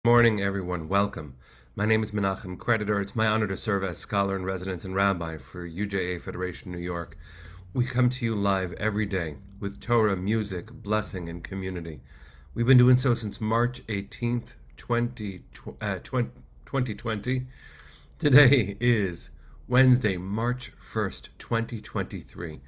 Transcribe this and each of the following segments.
Morning, everyone. Welcome. My name is Menachem Creditor. It's my honor to serve as scholar in residence and rabbi for UJA Federation New York. We come to you live every day with Torah, music, blessing, and community. We've been doing so since March 18th, 2020. Today is Wednesday, March 1st, 2023.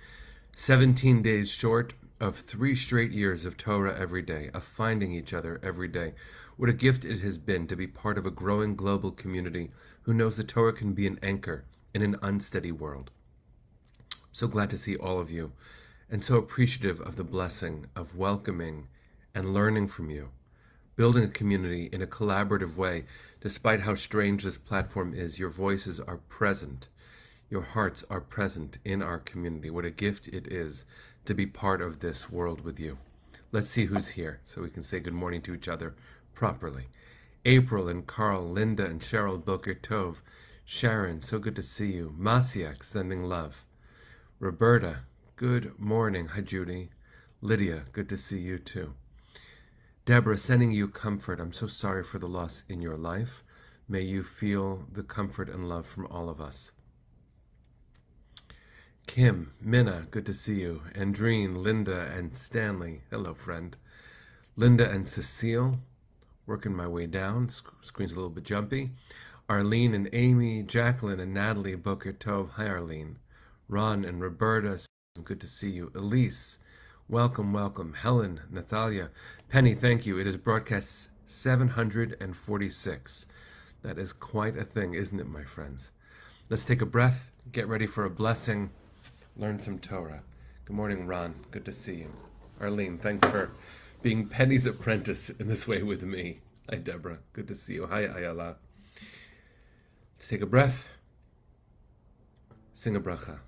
17 days short of 3 straight years of Torah every day, of finding each other every day. What a gift it has been to be part of a growing global community who knows the Torah can be an anchor in an unsteady world. So glad to see all of you, and so appreciative of the blessing of welcoming and learning from you, building a community in a collaborative way. Despite how strange this platform is, your voices are present. Your hearts are present in our community. What a gift it is to be part of this world with you. Let's see who's here so we can say good morning to each other properly. April and Carl, Linda and Cheryl, Boker Tov. Sharon, so good to see you. Masiak, sending love. Roberta, good morning. Hi, Judy. Lydia, good to see you too. Deborah, sending you comfort. I'm so sorry for the loss in your life. May you feel the comfort and love from all of us. Kim, Minna, good to see you. Andreen, Linda, and Stanley. Hello, friend. Linda and Cecile, working my way down. Screen's a little bit jumpy. Arlene and Amy, Jacqueline and Natalie, Boker Tov. Hi, Arlene. Ron and Roberta, good to see you. Elise, welcome, welcome. Helen, Natalia. Penny, thank you. It is broadcast 746. That is quite a thing, isn't it, my friends? Let's take a breath, get ready for a blessing, learn some Torah. Good morning, Ron. Good to see you. Arlene, thanks for being Penny's apprentice in this way with me. Hi, Deborah. Good to see you. Hi, Ayala. Let's take a breath. Sing a bracha.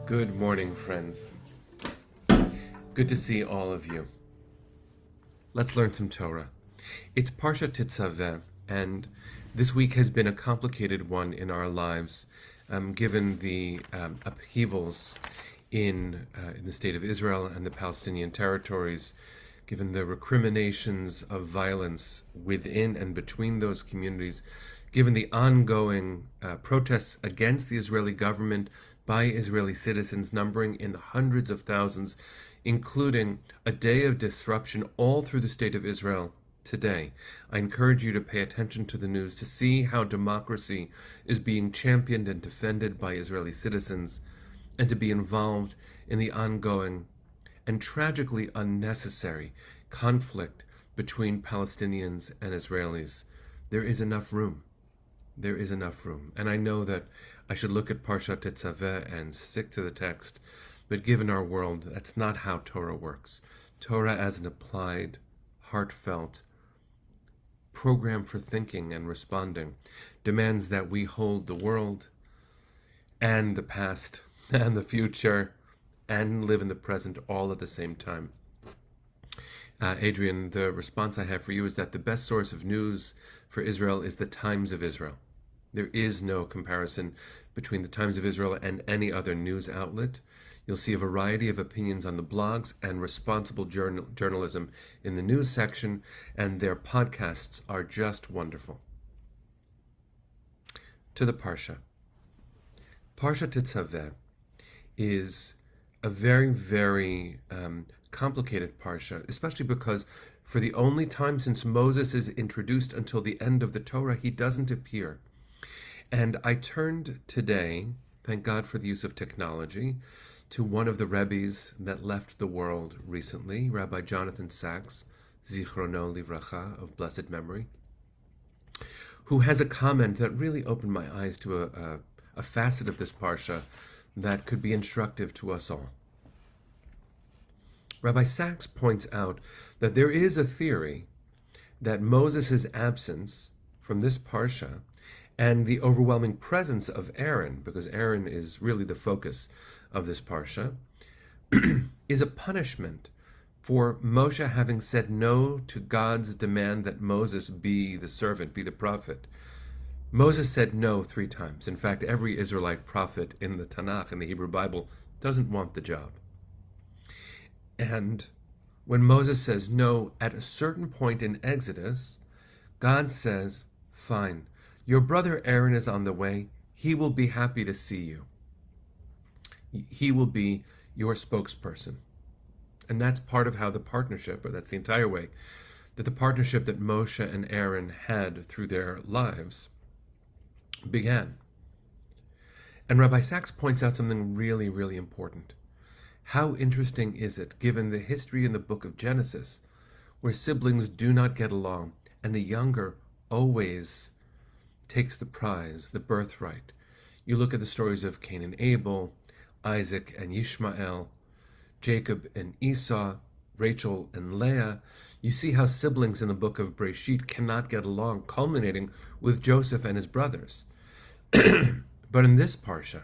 Good morning, friends. Good to see all of you. Let's learn some Torah. It's Parsha Tetzaveh, and this week has been a complicated one in our lives, given the upheavals in the state of Israel and the Palestinian territories, given the recriminations of violence within and between those communities, given the ongoing protests against the Israeli government by Israeli citizens numbering in the hundreds of thousands, including a day of disruption all through the state of Israel today. I encourage you to pay attention to the news to see how democracy is being championed and defended by Israeli citizens, and to be involved in the ongoing and tragically unnecessary conflict between Palestinians and Israelis. There is enough room. There is enough room. And I know that I should look at Parshat Tetzaveh and stick to the text, but given our world, that's not how Torah works. Torah as an applied, heartfelt, program for thinking and responding, demands that we hold the world and the past and the future and live in the present all at the same time. Adrian, the response I have for you is that the best source of news for Israel is the Times of Israel. There is no comparison between the Times of Israel and any other news outlet. You'll see a variety of opinions on the blogs and responsible journalism in the news section, and their podcasts are just wonderful. To the Parsha. Parsha Tetzaveh is a very, very complicated Parsha, especially because for the only time since Moses is introduced until the end of the Torah, he doesn't appear. And I turned today, thank God for the use of technology, to one of the Rebbes that left the world recently, Rabbi Jonathan Sachs, Zichrono Livracha, of blessed memory, who has a comment that really opened my eyes to a facet of this Parsha that could be instructive to us all. Rabbi Sachs points out that there is a theory that Moses' absence from this Parsha and the overwhelming presence of Aaron, because Aaron is really the focus of this Parsha, is a punishment for Moshe having said no to God's demand that Moses be the servant, be the prophet. Moses said no 3 times. In fact, every Israelite prophet in the Tanakh, in the Hebrew Bible, doesn't want the job. And when Moses says no, at a certain point in Exodus, God says, fine, your brother Aaron is on the way. He will be happy to see you. He will be your spokesperson. And that's part of how the partnership, or that's the entire way, that the partnership that Moshe and Aaron had through their lives began. And Rabbi Sachs points out something really, really important. How interesting is it, given the history in the book of Genesis, where siblings do not get along, and the younger always takes the prize, the birthright. You look at the stories of Cain and Abel, Isaac and Ishmael, Jacob and Esau, Rachel and Leah. You see how siblings in the book of Breshit cannot get along, culminating with Joseph and his brothers. But in this Parsha,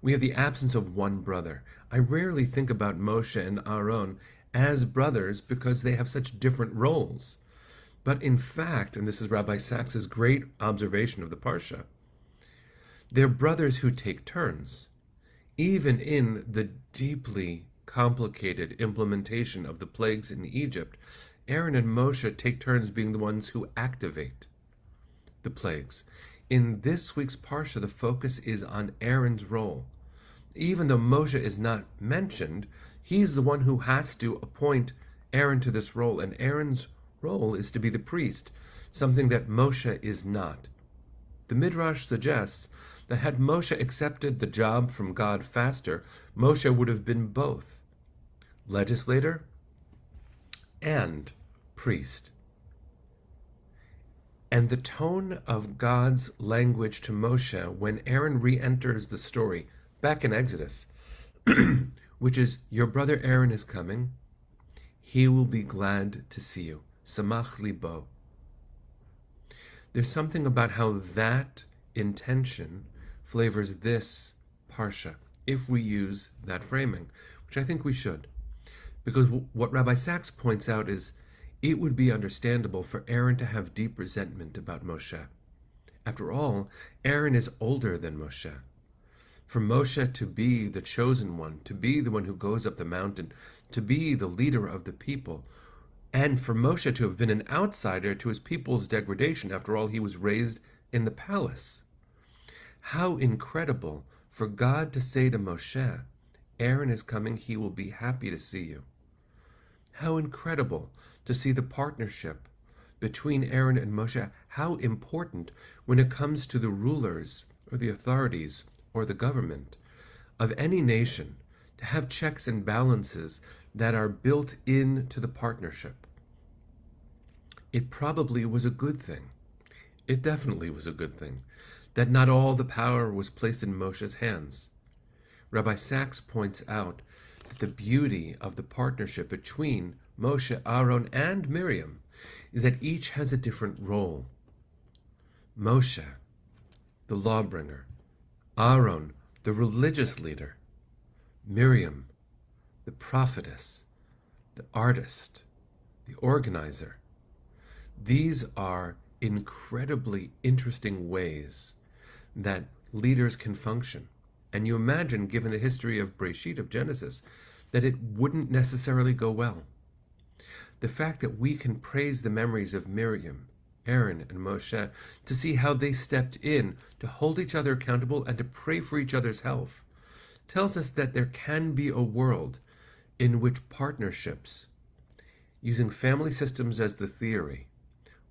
we have the absence of one brother. I rarely think about Moshe and Aaron as brothers because they have such different roles. But in fact, and this is Rabbi Sachs's great observation of the Parsha, they're brothers who take turns. Even in the deeply complicated implementation of the plagues in Egypt, Aaron and Moshe take turns being the ones who activate the plagues. In this week's Parsha, the focus is on Aaron's role. Even though Moshe is not mentioned, he's the one who has to appoint Aaron to this role, and Aaron's role is to be the priest, something that Moshe is not. The Midrash suggests that had Moshe accepted the job from God faster, Moshe would have been both legislator and priest. And the tone of God's language to Moshe when Aaron re-enters the story back in Exodus, which is, your brother Aaron is coming, he will be glad to see you. Samach libo. There's something about how that intention flavors this Parsha, if we use that framing, which I think we should. Because what Rabbi Sachs points out is, it would be understandable for Aaron to have deep resentment about Moshe. After all, Aaron is older than Moshe. For Moshe to be the chosen one, to be the one who goes up the mountain, to be the leader of the people, and for Moshe to have been an outsider to his people's degradation, after all, he was raised in the palace. How incredible for God to say to Moshe, Aaron is coming, he will be happy to see you. How incredible to see the partnership between Aaron and Moshe, how important when it comes to the rulers or the authorities or the government of any nation, to have checks and balances that are built into the partnership. It probably was a good thing. It definitely was a good thing that not all the power was placed in Moshe's hands. Rabbi Sachs points out that the beauty of the partnership between Moshe, Aaron, and Miriam is that each has a different role. Moshe, the lawbringer. Aaron, the religious leader. Miriam, the prophetess, the artist, the organizer. These are incredibly interesting ways that leaders can function. And you imagine, given the history of Breshit, of Genesis, that it wouldn't necessarily go well. The fact that we can praise the memories of Miriam, Aaron, and Moshe to see how they stepped in to hold each other accountable and to pray for each other's health tells us that there can be a world in which partnerships, using family systems as the theory,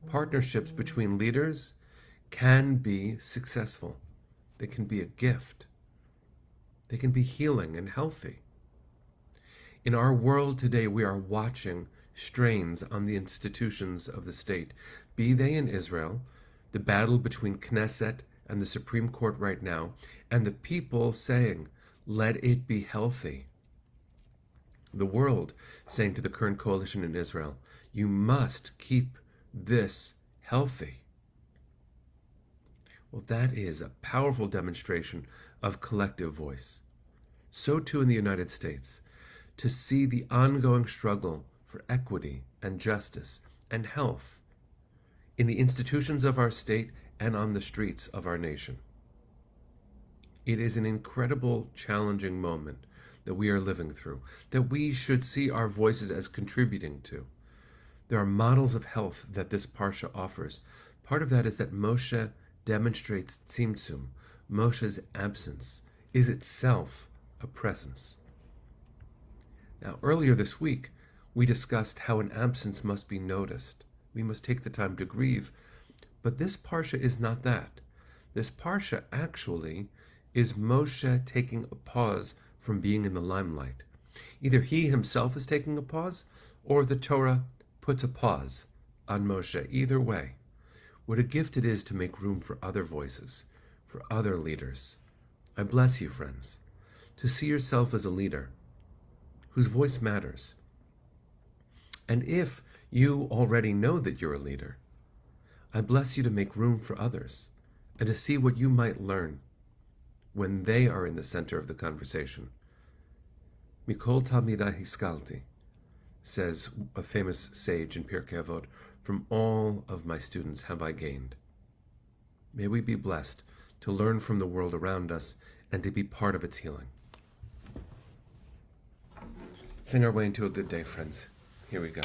partnerships between leaders can be successful. They can be a gift. They can be healing and healthy. In our world today, we are watching strains on the institutions of the state, be they in Israel, the battle between Knesset and the Supreme Court right now, and the people saying, let it be healthy. The world saying to the current coalition in Israel, you must keep this healthy. Well, that is a powerful demonstration of collective voice. So too in the United States, to see the ongoing struggle for equity and justice and health in the institutions of our state and on the streets of our nation. It is an incredible, challenging moment that we are living through, that we should see our voices as contributing to. There are models of health that this Parsha offers. Part of that is that Moshe demonstrates tzimtzum. Moshe's absence is itself a presence. Now, earlier this week, we discussed how an absence must be noticed. We must take the time to grieve. But this Parsha is not that. This Parsha actually is Moshe taking a pause from being in the limelight. Either he himself is taking a pause, or the Torah puts a pause on Moshe. Either way, what a gift it is to make room for other voices, for other leaders. I bless you, friends, to see yourself as a leader whose voice matters. And if you already know that you're a leader, I bless you to make room for others and to see what you might learn when they are in the center of the conversation. Mikol Talmidai Hiskalti, says a famous sage in Pirkei Avot, from all of my students have I gained. May we be blessed to learn from the world around us and to be part of its healing. Sing our way into a good day, friends. Here we go.